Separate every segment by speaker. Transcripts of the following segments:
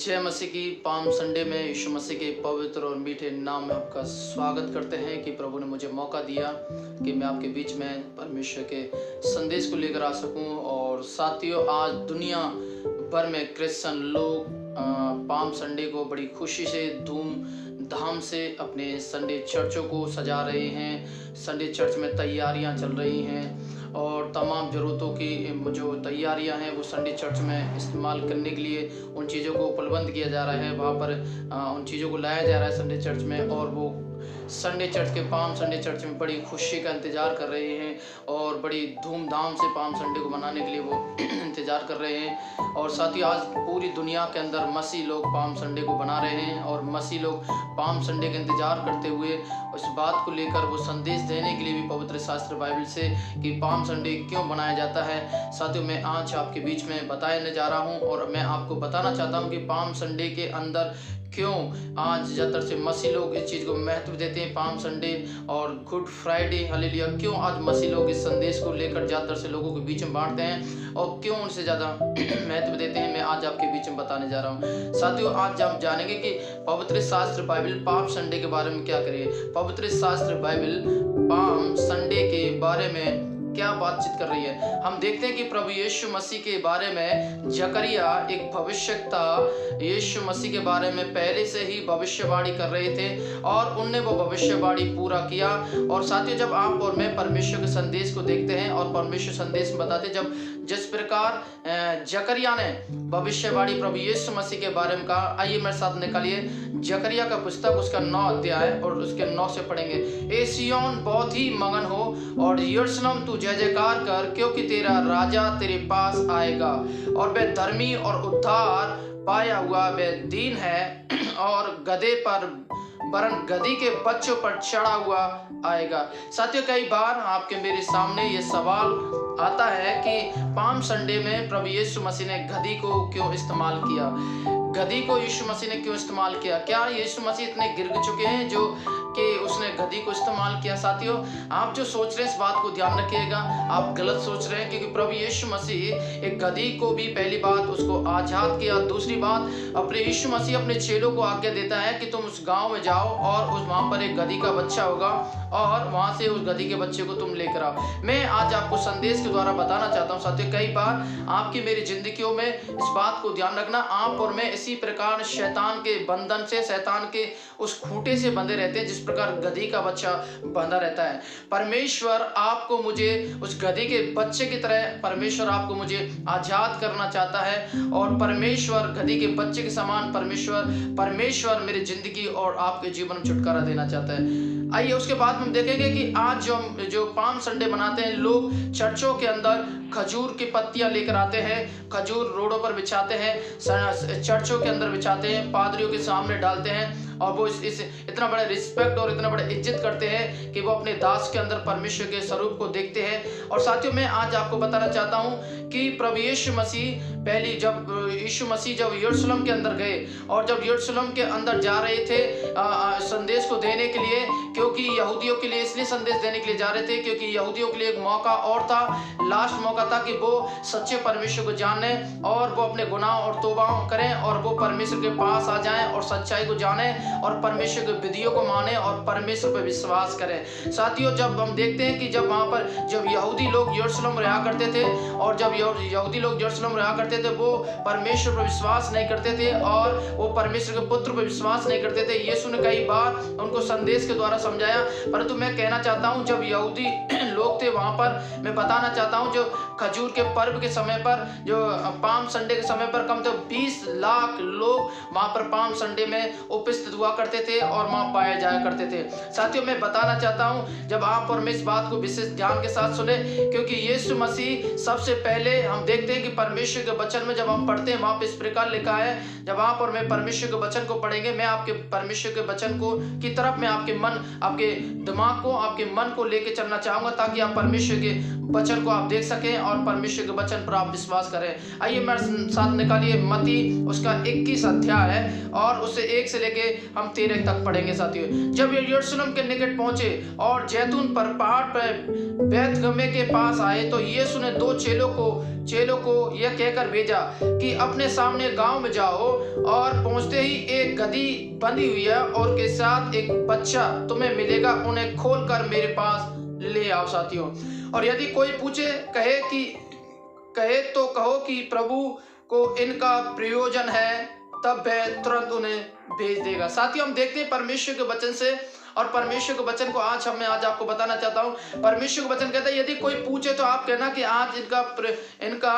Speaker 1: जय मसीह की। Palm Sunday में यीशु मसीह के पवित्र और मीठे नाम में आपका स्वागत करते हैं कि प्रभु ने मुझे मौका दिया कि मैं आपके बीच में परमेश्वर के संदेश को लेकर आ सकूं। और साथियों, आज दुनिया भर में क्रिश्चियन लोग पाम संडे को बड़ी खुशी से धूमधाम से अपने संडे चर्चों को सजा रहे हैं। संडे चर्च में तैयारियां चल रही हैं और तमाम ज़रूरतों की जो तैयारियां हैं वो संडे चर्च में इस्तेमाल करने के लिए उन चीज़ों को प्रबंध किया जा रहा है। वहाँ पर उन चीज़ों को लाया जा रहा है संडे चर्च में, और वो संडे चर्च के पाम संडे चर्च में बड़ी खुशी का इंतज़ार कर रहे हैं और बड़ी धूमधाम से पाम संडे को मनाने के लिए वो इंतज़ार कर रहे हैं। और साथ ही आज पूरी दुनिया के अंदर मसीह लोग पाम संडे को बना रहे हैं और मसीह लोग पाम संडे का इंतज़ार करते हुए उस बात को लेकर वो संदेश देने के लिए भी पवित्र शास्त्र बाइबल से कि पाम संडे क्यों बनाया जाता है। साथियों, मैं आज आपके बीच में बताने जा रहा हूँ और मैं आपको बताना चाहता हूँ कि पाम संडे के अंदर क्यों आज ज़्यादातर से मसीह लोग इस चीज़ को महत्व देते हैं। पाम संडे और गुड फ्राइडे, हालेलुया, क्यों आज मसीह लोग इस संदेश को लेकर ज़्यादातर से लोगों के बीच में बांटते हैं और क्यों उनसे ज़्यादा महत्व देते हैं, मैं आज आपके बीच में बताने जा रहा हूँ। साथियों, आज हम जानेंगे कि पवित्र शास्त्र बाइबल पाम संडे के बारे में क्या करे। पवित्र शास्त्र बाइबल पाम संडे के बारे में क्या बातचीत कर रही है। हम देखते हैं कि प्रभु यीशु मसीह के बारे में जकरिया एक भविष्यवक्ता यीशु मसीह के बारे में पहले से ही भविष्यवाणी कर रहे थे और उनने वो भविष्यवाणी पूरा किया। और साथियों, जब आप और मैं परमेश्वर के संदेश को देखते हैं और परमेश्वर संदेश में बताते, जब जिस प्रकार जकरिया ने भविष्यवाणी प्रभु यीशु मसीह के बारे में कहा, आइए मेरे साथ निकालिए जकरिया का पुस्तक, उसका 9 अध्याय और उसके 9 से पढ़ेंगे। ए सिय्योन, बहुत ही मगन हो और यरूशलेम तू जय जयकार कर, क्योंकि तेरा राजा तेरे पास आएगा और वह धर्मी और उद्धार पाया हुआ, वह दीन है और गधे पर वरन गधी के बच्चों पर चढ़ा हुआ आएगा। साथियों, कई बार आपके मेरे सामने ये सवाल आता है कि पाम संडे में प्रभु यीशु मसीह ने गधी को क्यों इस्तेमाल किया। गधी को यीशु मसीह ने क्यों इस्तेमाल किया? क्या यीशु मसीह इतने गिर चुके हैं जो कि उसने गधी को इस्तेमाल किया? साथियों, आप जो सोच रहे हैं इस बात को ध्यान रखिएगा, आप गलत सोच रहे हैं, क्योंकि प्रभु यीशु मसीह एक गधी को भी पहली बात उसको आजाद किया। दूसरी बात, अपने यीशु मसीह अपने चेलों को आज्ञा देता है कि तुम उस गांव में जाओ और उस वहां पर एक गधी का बच्चा होगा और वहां से उस गधी के बच्चे को तुम लेकर आओ। मैं आज आपको संदेश के द्वारा बताना चाहता हूँ साथियों, कई बार आपकी मेरी जिंदगियों में इस बात को ध्यान रखना, आप और मैं इसी प्रकार शैतान के बंधन से, शैतान के उस खूंटे से बंधे रहते हैं जिस प्रकार गधी का बच्चा बंधा रहता है। परमेश्वर आपको मुझे उस गधी के बच्चे की तरह परमेश्वर आपको मुझे आजाद करना चाहता है और परमेश्वर गधी के बच्चे के समान परमेश्वर मेरी जिंदगी और आपके जीवन में छुटकारा देना चाहता है। आइए उसके बाद हम देखेंगे कि आज जो पाम संडे मनाते हैं, लोग चर्चों के अंदर खजूर की पत्तियां लेकर आते हैं, खजूर रोडों पर बिछाते हैं, चर्चों के अंदर बिछाते हैं, पादरियों के सामने डालते हैं और वो इस इतना बड़ा रिस्पेक्ट और इतना बड़ा इज्जत करते हैं कि वो अपने दास के अंदर परमेश्वर के स्वरूप को देखते हैं। और साथियों, मैं आज आपको बताना चाहता हूं कि प्रभु यीशु मसीह पहली जब यीशु मसीह जब यरूशलेम के अंदर गए और जब यरूशलेम के अंदर जा रहे थे संदेश को देने के लिए, क्योंकि यहूदियों के लिए इसलिए संदेश देने के लिए जा रहे थे क्योंकि यहूदियों के लिए एक मौका और था, लास्ट मौका था कि वो सच्चे परमेश्वर को जाने और वो अपने गुनाह और तौबा करें और वो परमेश्वर के पास आ जाएं और सच्चाई को जाने और परमेश्वर के विधियों को माने और परमेश्वर पर विश्वास करें। साथियों, जब हम देखते हैं कि जब वहां पर जब यहूदी लोग यरूशलेम रहा करते थे और जब यहूदी लोग यरूशलेम रहा करते थे, वो परमेश्वर पर विश्वास नहीं करते थे और वो परमेश्वर के पुत्र पर विश्वास नहीं करते थे। यीशु ने कई बार उनको संदेश के द्वारा समझाया, परंतु मैं कहना चाहता हूं जब यहूदी लोग थे वहां पर, मैं बताना चाहता हूं जो खजूर के पर्व के समय पर, जो पाम संडे के समय पर कम से 20 लाख लोग वहां पर पाम संडे में उपस्थित हुआ करते थे और वहां पाए जाया करते थे। साथियों, मैं बताना चाहता हूं जब आप और मैं इस बात को विशेष ध्यान के साथ सुने, क्योंकि यीशु मसीह सबसे पहले हम देखते हैं कि परमेश्वर के वचन में जब हम पढ़ते हैं वहां पे इस प्रकार लिखा है, जब आप और मैं परमेश्वर के वचन को पढ़ेंगे, मैं आपके परमेश्वर के वचन को की तरफ मैं आपके मन, आपके दिमाग को, आपके मन को लेके चलना चाहूंगा ताकि आप परमेश्वर के वचन को आप देख सकें और परमेश्वर के वचन पर आप विश्वास करें। आइए मेरे साथ निकालिए मत्ती उसका 21 अध्याय है और उसे 1 से लेके हम 13 तक पढ़ेंगे साथियों। जब ये यरूशलेम के निकट पहुंचे और जैतून पर पहाड़ पर बैतगमे के पास आए तो यीशु ने 2 चेलों को यह कहकर भेजा कि अपने सामने गांव में जाओ और पहुंचते ही एक गधी बंधी हुई है और के साथ एक बच्चा तुम्हें मिलेगा, उन्हें खोलकर मेरे पास ले आओ साथियों। और यदि कोई पूछे कहे तो कहो कि प्रभु को इनका प्रयोजन है, तब वह तुरंत उन्हें भेज देगा। साथियों हम देखते हैं परमेश्वर के वचन से, और परमेश्वर के वचन को आज आपको बताना चाहता हूं। परमेश्वर का वचन कहता है यदि कोई पूछे तो आप कहना कि आज इनका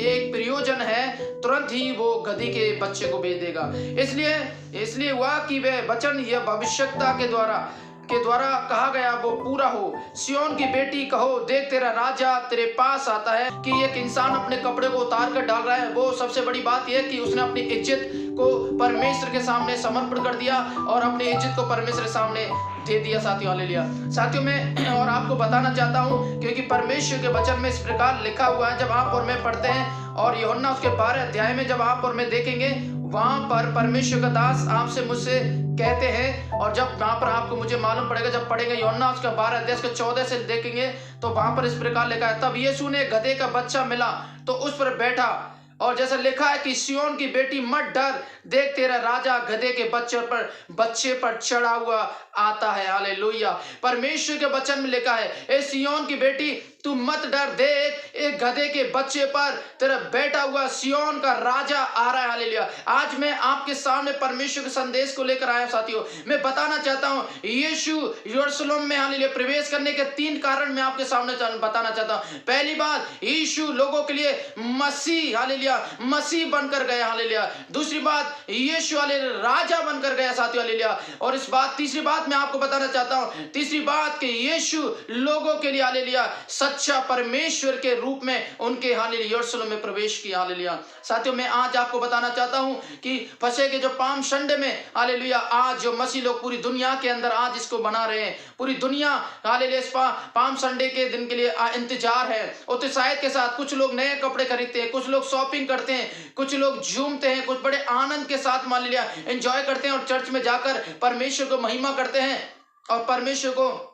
Speaker 1: एक प्रयोजन है, तुरंत ही वो गधी के बच्चे को भेज देगा। इसलिए हुआ कि वह वचन यह भविष्यता के द्वारा कहा गया वो पूरा हो। सिय्योन की बेटी कहो, देख तेरा राजा तेरे पास आता है। कि एक इंसान अपने कपड़े को उतार कर डाल रहा है, वो सबसे बड़ी बात यह है कि उसने अपनी इज्जत को परमेश्वर के सामने समर्पण कर दिया और अपनी इज्जत को परमेश्वर के सामने दे दिया साथियों। हालेलुया। साथियों मैं और आपको बताना चाहता हूँ क्योंकि परमेश्वर के वचन में इस प्रकार लिखा हुआ है, जब आप और मैं पढ़ते हैं और यूहन्ना उसके 12 अध्याय में जब आप और मैं देखेंगे, वहां पर परमेश्वर का दास आपसे मुझसे कहते हैं, और जब वहां पर आपको मुझे मालूम पड़ेगा जब पढ़ेंगे यूहन्ना उसका 12 अध्याय के 14 से देखेंगे तो वहां पर इस प्रकार लिखा है, तब यीशु ने गधे का बच्चा मिला तो उस पर बैठा, और जैसा लिखा है कि सिय्योन की बेटी मत डर, देख तेरा राजा गधे के बच्चे पर चढ़ा हुआ आता है। हालेलुया। परमेश्वर के वचन में लिखा है, ए सिय्योन की बेटी तू मत डर, देख एक गधे के बच्चे पर तेरा बैठा हुआ सिय्योन का राजा आ रहा है। हालेलुया। आज मैं आपके सामने परमेश्वर के संदेश को लेकर आया साथियों। मैं बताना चाहता हूं यीशु यरूशलेम में हालेलुया प्रवेश करने के 3 कारण मैं आपके सामने बताना चाहता हूं। पहली बात, यीशु लोगों के लिए मसीह हालेलुया मसीह बनकर गया। हालेलुया। दूसरी बात, यीशु हालेलुया राजा बनकर गया साथियों। हालेलुया। और तीसरी बात मैं आपको बताना चाहता हूं, तीसरी बात कि यीशु लोगों के लिए हालेलुया सच्चा परमेश्वर के रूप में उनके हालेलुया यरूशलेम में प्रवेश किया। हालेलुया। साथियों मैं आज आपको बताना चाहता हूं कि फसह के जो पाम संडे में हालेलुया आज जो मसीह लोग पूरी दुनिया के अंदर आज इसको बना रहे हैं, पूरी दुनिया हालेलुया इस पाम संडे के दिन के लिए इंतजार है, उत्साह के साथ। कुछ लोग नए कपड़े खरीदते हैं, कुछ लोग शॉपिंग करते हैं, कुछ लोग झूमते हैं, कुछ बड़े आनंद के साथ मान लिया एंजॉय करते हैं और चर्च में जाकर परमेश्वर को महिमा करते हैं और परमेश्वर को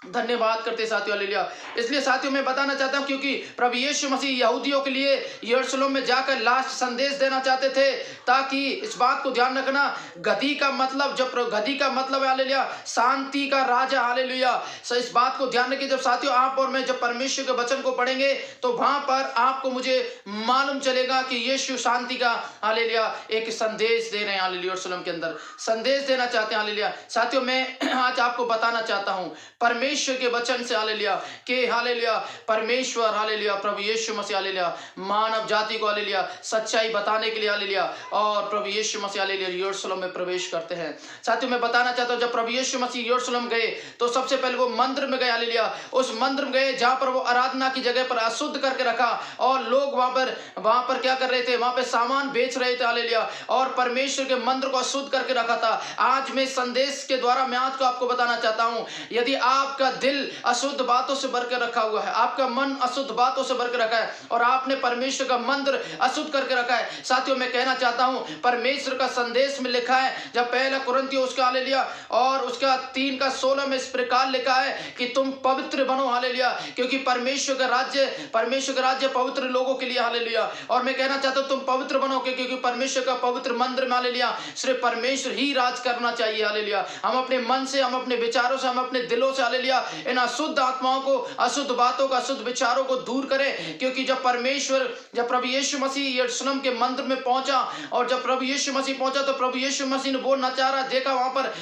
Speaker 1: धन्यवाद करते साथियों। हालेलुया। इसलिए साथियों मैं बताना चाहता हूं क्योंकि प्रभु यीशु मसीह यहूदियों के लिए यरूशलेम में जाकर लास्ट संदेश देना चाहते थे, ताकि इस बात को ध्यान रखना, गधी का मतलब है हालेलुया शांति का राजा। हालेलुया। इस बात को ध्यान रखिए। जब साथियों आप और मैं जब परमेश्वर के वचन को पढ़ेंगे तो वहां पर आपको मुझे मालूम चलेगा कि यीशु शांति का हालेलुया एक संदेश दे रहे हैं। हालेलुया यरूशलेम के अंदर संदेश देना चाहते हैं। हालेलुया। साथियों मैं आज आपको बताना चाहता हूं परमेश्वर के वचन से हालेलुया कि हालेलुया परमेश्वर हालेलुया प्रभु यीशु मसीह हालेलुया मानव जाति को हालेलुया सच्चाई बताने के लिए हालेलुया और प्रभु यीशु मसीह हालेलुया यरूशलेम में प्रवेश करते हैं। साथियों मैं बताना चाहता हूं जब प्रभु यीशु मसीह यरूशलेम गए तो सबसे पहले वो मंदिर में गए। हालेलुया। उस मंदिर में गए जहां पर वो आराधना की जगह पर अशुद्ध करके रखा और लोग वहां पर क्या कर रहे थे, वहां पे सामान बेच रहे थे। हालेलुया। और परमेश्वर के मंदिर को अशुद्ध करके रखा था। आज मैं संदेश के द्वारा मैं आज को आपको बताना चाहता हूं, यदि आपका दिल अशुद्ध बातों से भर के रखा हुआ है, आपका मन अशुद्ध बातों से भर के रखा है और आपने परमेश्वर का मंदिर अशुद्ध करके रखा है, साथियों मैं कहना चाहता हूं परमेश्वर का संदेश में लिखा है जब पहला कुरिन्थियों उसका हालेलुया और उसका 3:16 में इस प्रकार लिखा है कि तुम पवित्र बनो। हालेलुया। क्योंकि परमेश्वर का राज्य पवित्र लोगों के लिए। हालेलुया। और मैं कहना चाहता हूं तुम पवित्र बनो क्योंकि परमेश्वर का पवित्र मंदिर में हालेलुया सिर्फ परमेश्वर ही राज करना चाहिए। हालेलुया। हम अपने मन से, हम अपने विचारों से, हम अपने दिलों से हालेलुया इन अशुद्ध आत्माओं को, अशुद्ध बातों को, अशुद्ध विचारों को दूर करें। क्योंकि जब प्रभु यीशु मसीह यरूशलेम के मंदिर में पहुंचा और जब प्रभु यीशु मसीह पहुंचा तो प्रभु यीशु मसीह ने वो नजारा देखा, वहां पर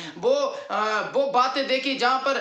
Speaker 1: वो बातें देखी जहां पर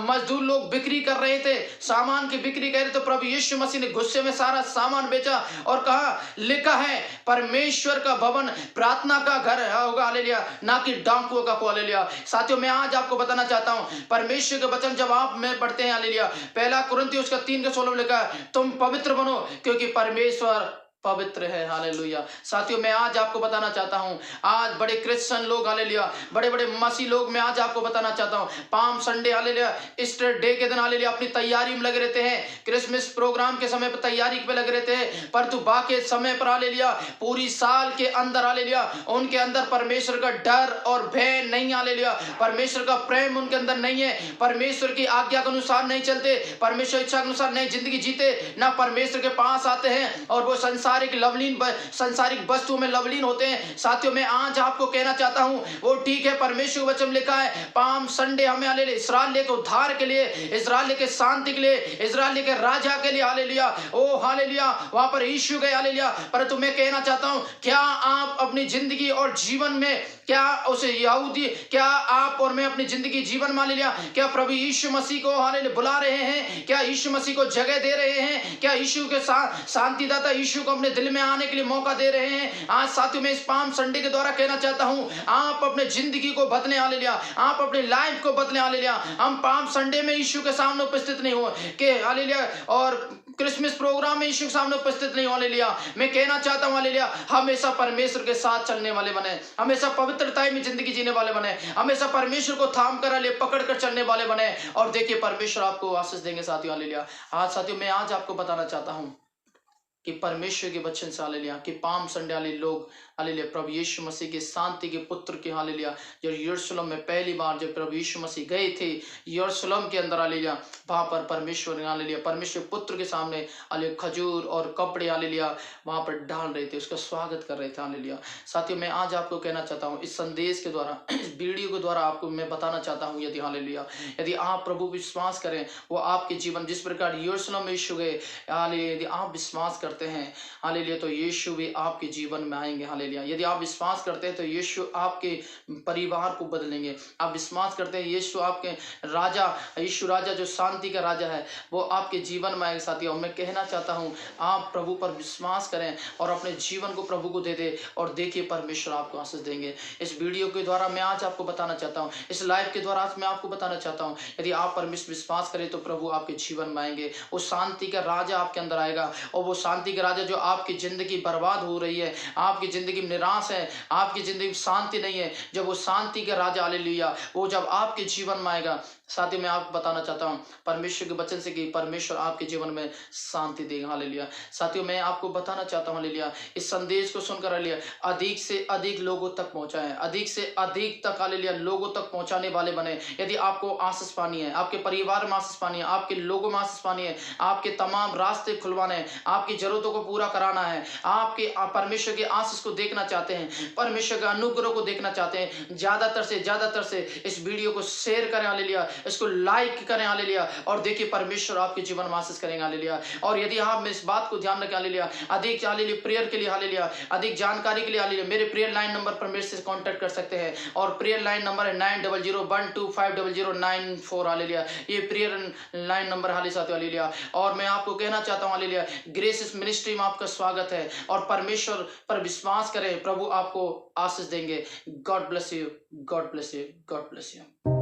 Speaker 1: मजदूर लोग बिक्री कर रहे थे, सामान की बिक्री कर रहे। तो प्रभु यीशु मसीह ने गुस्से में सारा सामान बेचा और कहा लिखा है परमेश्वर का भवन प्रार्थना का घर होगा। हालेलुया। ना कि डाकुओं का। हालेलुया। साथियों मैं आज आपको बताना चाहता हूं परमेश्वर के वचन जब आप में पढ़ते हैं हालेलुया पहला कुरिन्थियों उसका 3:16 में लिखा है तुम पवित्र बनो क्योंकि परमेश्वर पवित्र है। हालेलुया। साथियों, मैं आज आपको बताना चाहता हूँ, आज बड़े क्रिश्चियन लोग, हालेलुया, बड़े बड़े मसीह लोग, मैं आज आपको बताना चाहता हूँ, palm Sunday, hallelujah, Easter day के दिन, हालेलुया, अपनी तैयारी में लगे रहते हैं, क्रिसमस प्रोग्राम के समय पर तैयारी पे लगे रहते हैं, परंतु बाकी समय पर, हालेलुया, पूरी साल के अंदर, हालेलुया, उनके अंदर परमेश्वर का डर और भय नहीं, हालेलुया, परमेश्वर का प्रेम उनके अंदर नहीं है, परमेश्वर की आज्ञा के अनुसार नहीं चलते, परमेश्वर इच्छा के अनुसार नहीं जिंदगी जीते, ना परमेश्वर के पास आते हैं, और वो सांसारिक वस्तुओं में लवलीन होते हैं। साथियों, मैं आज आपको कहना चाहता हूं, वो ठीक है, परमेश्वर का वचन लिखा है, पाम संडे हमें, हालेलुया, इस्राएल के उद्धार के लिए, इस्राएल के शांति के लिए, इस्राएल के राजा के लिए, हालेलुया, ओ हालेलुया, वहां पर यीशु गए, हालेलुया। परंतु मैं कहना चाहता हूं, क्या आप अपनी जिंदगी और जीवन में, क्या उसे यहूदी, क्या आप और मैं अपनी जिंदगी जीवन मान लिया, क्या प्रभु यीशु मसीह को, हालेलुया, बुला रहे हैं? क्या यीशु मसीह को जगह दे रहे हैं? क्या यीशु के साथ शांतिदाता यीशु को अपने दिल में आने के लिए मौका दे रहे हैं? आज साथियों, मैं इस पाम संडे के द्वारा कहना चाहता हूं, आप अपने जिंदगी को बदले, हालेलुया, आप अपनी लाइफ को बदले, हालेलुया। हम पाम संडे में यीशु के सामने उपस्थित नहीं हो के, हालेलुया, और क्रिसमस प्रोग्राम में यीशु के सामने उपस्थित नहीं, हालेलुया। मैं कहना चाहता हूं, हालेलुया, हमेशा परमेश्वर के साथ चलने वाले बने, हमेशा पवित्रता में जिंदगी जीने वाले बने, हमेशा परमेश्वर को थाम कर, हालेलुया, पकड़ कर चलने वाले बने, और देखिए परमेश्वर आपको आशीष देंगे। साथियों, हालेलुया, आज साथियों, मैं आज आपको बताना चाहता हूं कि परमेश्वर के वचन से, हालेलुया, कि पाम संडे वाले लोग, हालेलुया, प्रभु यीशु मसीह के शांति के पुत्र के, हालेलुया, जो यरूशलेम में पहली बार जब प्रभु यीशु मसीह गए थे यरूशलेम के अंदर, हालेलुया, वहां पर परमेश्वर ने, हालेलुया, परमेश्वर पुत्र के सामने, हालेलुया, खजूर और कपड़े, हालेलुया, वहां पर डाल रहे थे, उसका स्वागत कर रहे थे। हालेलुया। साथियों, मैं आज आपको कहना चाहता हूँ, इस संदेश के द्वारा, इस वीडियो के द्वारा आपको मैं बताना चाहता हूँ, यदि, हालेलुया, यदि आप प्रभु विश्वास करें, वो आपके जीवन जिस प्रकार यरूशलेम में यीशु गए, हालेलुया, यदि आप विश्वास करते हैं, हालेलुया, तो यीशु भी आपके जीवन में आएंगे। हालेलुया। यदि आप विश्वास करते हैं तो यीशु आपके परिवार को बदलेंगे। आप विश्वास करते हैं यीशु आपके राजा, यीशु राजा जो शांति का राजा है, वो आपके जीवन में आएगा। साथियों, मैं कहना चाहता हूं, आप प्रभु पर विश्वास करें और अपने जीवन को प्रभु को दे दे, और देखिए परमेश्वर आपको आशीष देंगे। इस वीडियो के द्वारा मैं आज आपको बताना चाहता हूं, इस लाइव के द्वारा आज मैं आपको बताना चाहता हूं, यदि आप परमेश्वर विश्वास करें तो प्रभु आपके जीवन में आएंगे। वो शांति का राजा आपके अंदर आएगा, और वो शांति का राजा जो आपकी जिंदगी बर्बाद हो रही है, आपकी जिंदगी में निराश है, आपकी जिंदगी में शांति नहीं है, जब वो शांति का राजा, हालेलुया, वो जब आपके जीवन में आएगा, साथियों, मैं आपको बताना चाहता हूं परमेश्वर के वचन से कि परमेश्वर आपके जीवन में शांति देगा। हालेलुया। साथियों, मैं आपको बताना चाहता हूं, हालेलुया, इस संदेश को सुनकर, हालेलुया, अधिक से अधिक लोगों तक पहुंचाएं, अधिक से अधिक तक, हालेलुया, लोगों तक पहुंचाने वाले बने। यदि आपको आशीष पानी है, आपके परिवार में आशीष पानी है, आपके लोगों में आशीष पानी है, आपके तमाम रास्ते खुलवाने हैं, आपकी जरूरतों को पूरा कराना है, आपके परमेश्वर के आशीष को देखना चाहते हैं, परमेश्वर के अनुग्रह को देखना चाहते हैं, ज्यादातर से इस वीडियो को शेयर करें, हालेलुया, इसको लाइक करें, हालेलुया, और देखिए परमेश्वर आपके जीवन में आशीष करेंगे। हालेलुया। और यदि आप इस बात को ध्यान रखें, हालेलुया, अधिक, हालेलुया, प्रेयर के लिए, हालेलुया, अधिक जानकारी के लिए, हालेलुया, मेरे प्रेयर लाइन नंबर पर मेरे से कांटेक्ट कर सकते हैं, और प्रेयर लाइन नंबर है 9001250094। हालेलुया, ये प्रेयर लाइन नंबर, हालेलुया साथियों, हालेलुया। और मैं आपको कहना चाहता हूं, हालेलुया, ग्रेस मिनिस्ट्री में आपका स्वागत है, और परमेश्वर पर विश्वास करें, प्रभु आपको आशीष देंगे। God bless you, God bless you, God bless you.